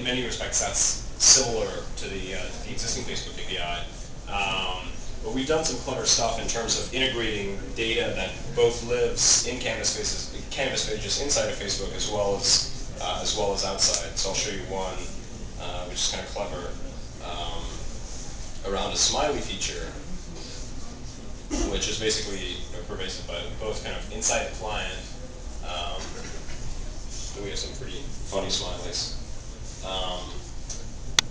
many respects, that's similar to the existing Facebook API. But we've done some clever stuff in terms of integrating data that both lives in Canvas pages inside of Facebook as well as outside. So I'll show you one, which is kind of clever, around a smiley feature, which is basically pervasive by both kind of inside the client. We have some pretty funny smileys,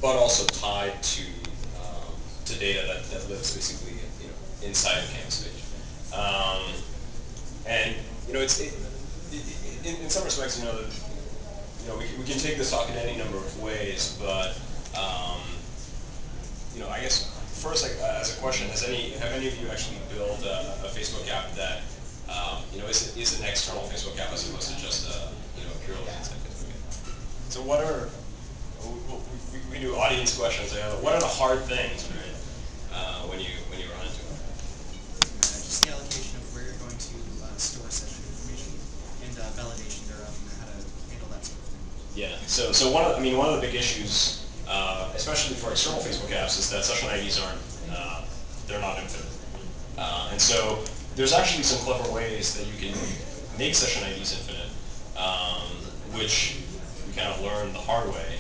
but also tied to data that lives basically inside the Canvas page. And it's in some respects, we can take this talk in any number of ways, but I guess first, as a question, have any of you actually built a Facebook app that is an external Facebook app as opposed to just a purely inside Facebook app? So what are we do audience questions? What are the hard things, right? When you run into it? Just the allocation of where you're going to store session information and validation thereof, and how to handle that sort of thing. Yeah. So one of the big issues, especially for external Facebook apps, is that session IDs they're not infinite. And so there's actually some clever ways that you can make session IDs infinite, which we kind of learned the hard way.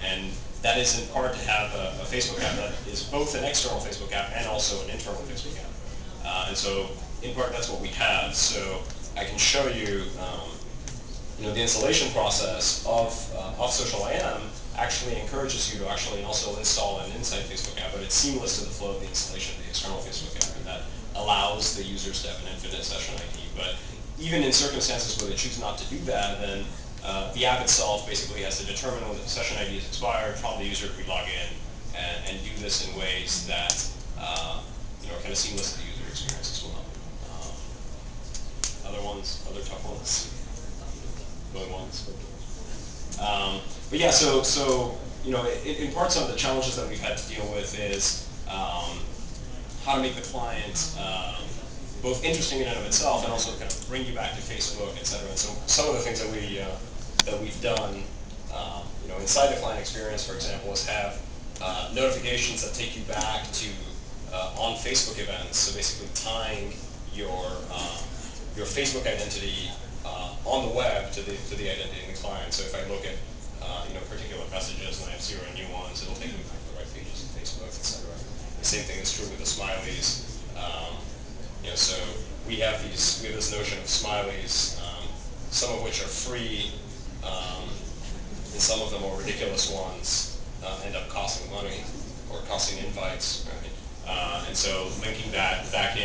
And that is in part to have a Facebook app that is both an external Facebook app and also an internal Facebook app. And so in part that's what we have. So I can show you the installation process of Social.IM actually encourages you to actually also install an inside Facebook app, but it's seamless to the flow of the installation of the external Facebook app, and that allows the users to have an infinite session ID. But even in circumstances where they choose not to do that, then the app itself basically has to determine when the session ID is expired, prompt the user to re-log in, and do this in ways that are kind of seamless to the user experience as well. Other tough ones? Going once. But yeah, so in part some of the challenges that we've had to deal with is how to make the client both interesting in and of itself, and also kind of bring you back to Facebook, et cetera. And so some of the things that we've done, inside the client experience, for example, is have notifications that take you back to on Facebook events. So basically tying your Facebook identity on the web to the identity in the client. So if I look at particular messages and I have 0 new ones, it'll take me back to the right pages of Facebook, et cetera. The same thing is true with the smileys. So we have this notion of smileys, some of which are free, and some of the more ridiculous ones end up costing money or costing invites, right? And so linking that back in.